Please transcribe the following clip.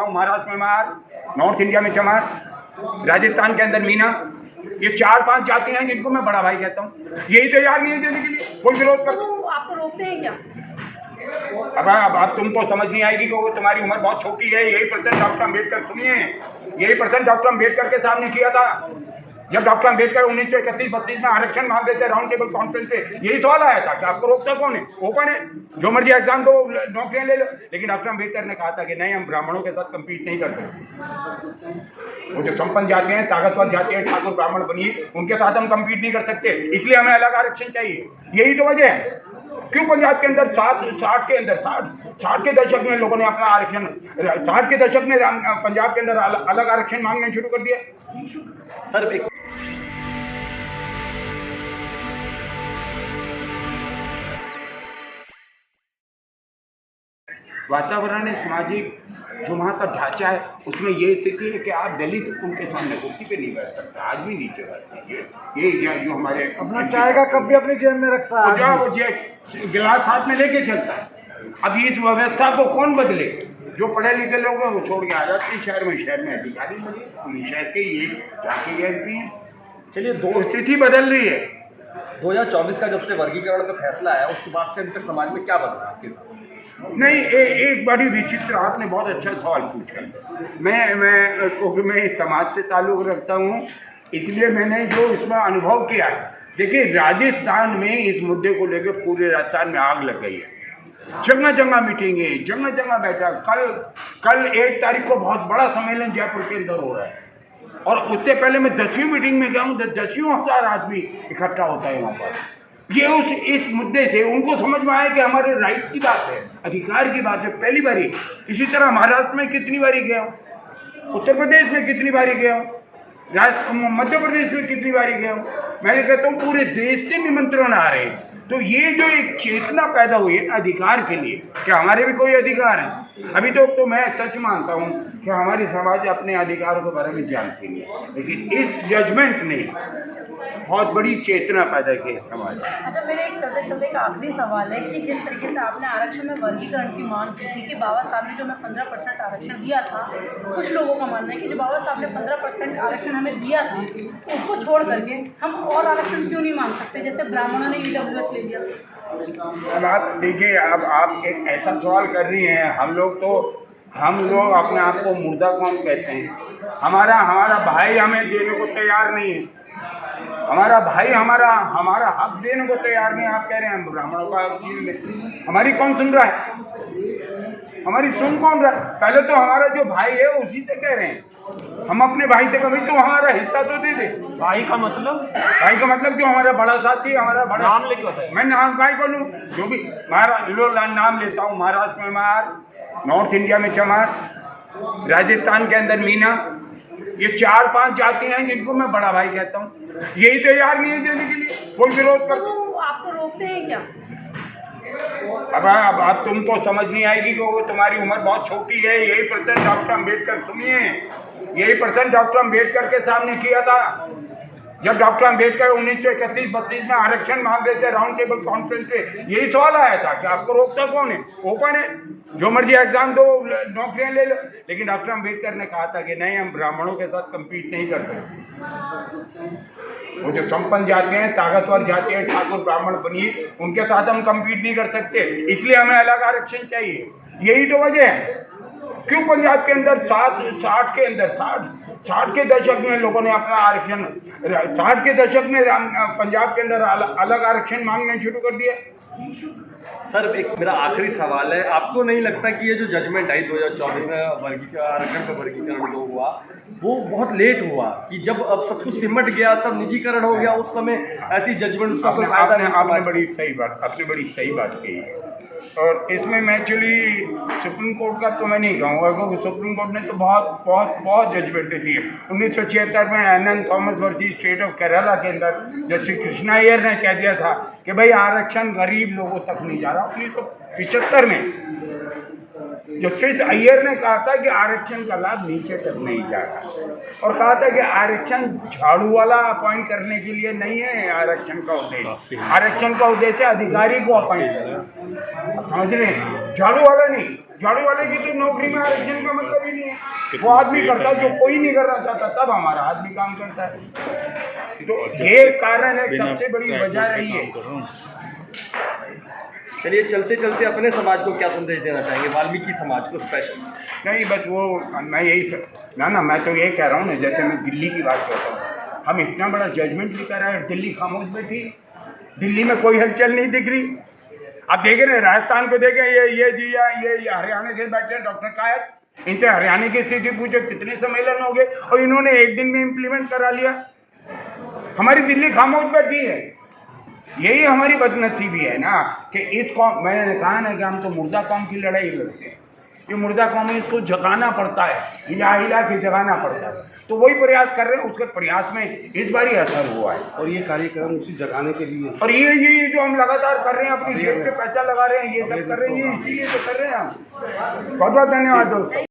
लेता हूँ, महाराष्ट्र में मार, नॉर्थ इंडिया में चमार, राजस्थान के अंदर मीना, ये 4-5 जाति हैं जिनको मैं बड़ा भाई कहता हूँ। यही तैयार नहीं है देने के लिए, कोई विरोध कर। तो आपको रोकते हैं क्या? अब तुम तो समझ नहीं आएगी कि वो तुम्हारी उम्र बहुत छोटी है। यही प्रश्न डॉक्टर अम्बेडकर, सुनिए, यही प्रश्न डॉक्टर अम्बेडकर के सामने किया था जब डॉक्टर अम्बेडकर 1931-32 में आरक्षण मांग रहे थे राउंड टेबल कॉन्फ्रेंस पे। यही सवाल आया था कि आपको रोकता कौन है? ओपन है, जो मर्जी एग्जाम दो, नौकरियां ले लो। लेकिन डॉक्टर अम्बेडकर ने कहा था कि नहीं, हम ब्राह्मणों के साथ कम्पीट नहीं कर सकते। वो जो संपन्न जाते हैं, ताकतवर जाते हैं, ठाकुर ब्राह्मण बनिए, उनके साथ हम कम्पीट नहीं कर सकते, इसलिए हमें अलग आरक्षण चाहिए। यही तो वजह है क्यों पंजाब के अंदर 60 के दशक में लोगों ने अपना आरक्षण, 60 के दशक में पंजाब के अंदर अलग आरक्षण मांगने शुरू कर दिया। सर एक वातावरण है, सामाजिक जो वहाँ का ढांचा है, उसमें ये स्थिति है कि आप दलित उनके सामने कुर्सी पे नहीं बैठ सकते, आज भी नीचे बैठते हैं। ये जो हमारे अपना चाय का कप भी अपनी जेब में रखता है, वो गिलास हाथ में लेके चलता है। अब इस व्यवस्था को कौन बदले? जो पढ़े लिखे लोग हैं वो छोड़ के आ जाते हैं शहर में अधिकारी बने, शहर के ये जाके ये एमपी हैं। चलिए, स्थिति बदल रही है। 2024 का जब से वर्गीकरण का फैसला आया उसके बाद से अंतर समाज में क्या बदला आपके साथ? नहीं, एक बड़ी विचित्र, आपने बहुत अच्छा सवाल पूछा। मैं समाज से ताल्लुक़ रखता हूँ, इसलिए मैंने जो इसमें अनुभव किया है, देखिए राजस्थान में इस मुद्दे को लेकर पूरे राजस्थान में आग लग गई है। जगह जगह मीटिंगें, जगह जगह बैठक। कल 1 तारीख को बहुत बड़ा सम्मेलन जयपुर के अंदर हो रहा है, और उससे पहले मैं 10वीं मीटिंग में गया हूँ, 10,000 आदमी इकट्ठा होता है वहाँ पर। ये इस मुद्दे से उनको समझ में आया कि हमारे राइट की बात है, अधिकार की बात है, पहली बारी। इसी तरह महाराष्ट्र में कितनी बारी गया हूँ, उत्तर प्रदेश में कितनी बारी गया हूँ, मध्य प्रदेश में कितनी बारी गया हूँ। मैं कहता हूँ पूरे देश से निमंत्रण आ रहे हैं। तो ये जो एक चेतना पैदा हुई है अधिकार के लिए, कि हमारे भी कोई अधिकार है। अभी तो मैं सच मानता हूँ कि हमारी समाज अपने अधिकारों के बारे में जानती नहीं, लेकिन इस जजमेंट ने बहुत बड़ी चेतना पैदा की है समाज में। अच्छा, मेरे एक चलते एक आखिरी सवाल है कि जिस तरीके से आपने आरक्षण में वर्गीकरण की मांग की थी कि बाबा साहब ने जो हमें 15% आरक्षण दिया था, कुछ लोगों का मानना है कि जो बाबा साहब ने 15% आरक्षण हमें दिया था, उसको छोड़ करके हम और आरक्षण क्यों नहीं मांग सकते, जैसे ब्राह्मणों ने EWS ले लिया? अब आप देखिए, अब आप एक ऐसा सवाल कर रही हैं। हम लोग अपने आप को मुर्दा कौन कहते हैं? हमारा भाई हमें देने को तैयार नहीं है, हमारा भाई हमारा हक देने को तैयार नहीं। आप कह रहे हैं ब्राह्मणों का चीज में, हमारी कौन सुन रहा है? हमारी सुन कौन रहा है? पहले तो हमारा जो भाई है उसी से कह रहे हैं, हम अपने भाई से कभी तो हमारा हिस्सा तो दे दे। भाई का मतलब क्यों? हमारा बड़ा साथी, हमारा बड़ा नाम लेके होता है। मैं नाम भाई को लूँ, जो भी नाम लेता हूँ। महाराष्ट्र में मार, नॉर्थ इंडिया में चमार, राजस्थान के अंदर मीना, ये 4-5 जाति हैं जिनको मैं बड़ा भाई कहता हूँ। यही तैयार नहीं है देने के लिए, कोई विरोध कर। तो आपको रोकते हैं क्या? अब तुम तो समझ नहीं आएगी कि वो तुम्हारी उम्र बहुत छोटी है। यही प्रश्न डॉक्टर अम्बेडकर, सुनिए, यही प्रश्न डॉक्टर अम्बेडकर के सामने किया था जब डॉक्टर अम्बेडकर 1931-32 में आरक्षण मांग रहे थे राउंड टेबल कॉन्फ्रेंस पे। यही सवाल आया था कि आपको रोकता कौन है? ओपन है, जो मर्जी एग्जाम दो, नौकरियां ले लो। लेकिन डॉक्टर अम्बेडकर ने कहा था कि नहीं, हम ब्राह्मणों के साथ कम्पीट नहीं कर सकते। वो जो संपन्न जाते हैं, ताकतवर जाते हैं, ठाकुर ब्राह्मण बनिए, उनके साथ हम कम्पीट नहीं कर सकते, इसलिए हमें अलग आरक्षण चाहिए। यही तो वजह है क्यों पंजाब के अंदर 60 के दशक में लोगों ने अपना आरक्षण, 60 के दशक में पंजाब के अंदर अलग आरक्षण मांगने शुरू कर दिया। सर एक मेरा आखिरी सवाल है, आपको नहीं लगता कि ये जो जजमेंट आई 2024 में आरक्षण का वर्गीकरण जो हुआ वो बहुत लेट हुआ, कि जब अब सब कुछ सिमट गया, सब निजीकरण हो गया, उस समय ऐसी जजमेंट उसका कोई फायदा नहीं? आपने बड़ी सही बात कही। और इसमें मैं एक्चुअली सुप्रीम कोर्ट का तो मैं नहीं कहूँगा, क्योंकि सुप्रीम कोर्ट ने तो बहुत जजमेंट दी है। 1976 में N Thomas versus State of Kerala के अंदर जस्टिस कृष्णा अय्यर ने कह दिया था कि भाई आरक्षण गरीब लोगों तक नहीं जा रहा। 1975 में जस्टिस अय्यर ने कहा था कि आरक्षण का लाभ नीचे तक नहीं जा रहा, और कहा था कि आरक्षण झाड़ू वाला अपॉइंट करने के लिए नहीं है। आरक्षण का उद्देश्य अधिकारी को अपॉइंट करना, समझ रहे हैं? झाड़ू वाला नहीं, झाड़ू वाले की तो नौकरी में आरक्षण का मतलब ही नहीं है। वो आदमी करता जो कोई नहीं करना चाहता, तब हमारा आदमी काम करता है। तो ये कारण है, सबसे बड़ी वजह रही है। चलिए चलते चलते अपने समाज को क्या संदेश देना चाहेंगे, वाल्मीकि समाज को स्पेशल? नहीं बस वो मैं यही ना मैं तो ये कह रहा हूँ ना, जैसे मैं दिल्ली की बात करता हूँ, हम इतना बड़ा जजमेंट लेकर आए, दिल्ली खामोश बैठी, दिल्ली में कोई हलचल नहीं दिख रही। आप देख रहे हैं राजस्थान को देखें, ये हरियाणा से बैठे हैं डॉक्टर कायद, इनसे हरियाणा की स्थिति पूछो, कितने सम्मेलन हो गए और इन्होंने एक दिन में इम्प्लीमेंट करा लिया। हमारी दिल्ली खामोश बैठी है। यही हमारी बदनसीबी है ना कि इस कौम, मैंने कहा ना कि हम तो मुर्दा कौम की लड़ाई लड़ते हैं। ये मुर्दा कौम है, इसको जगाना पड़ता है, हिला के जगाना पड़ता है। तो वही प्रयास कर रहे हैं, उसके प्रयास में इस बार ही असर हुआ है। और ये कार्यक्रम उसी जगाने के लिए, और ये जो हम लगातार कर रहे हैं, अपनी जेब पे पैसा लगा रहे हैं, ये सब कर रहे हैं, ये इसीलिए तो कर रहे हैं हम। बहुत बहुत धन्यवाद दोस्तों।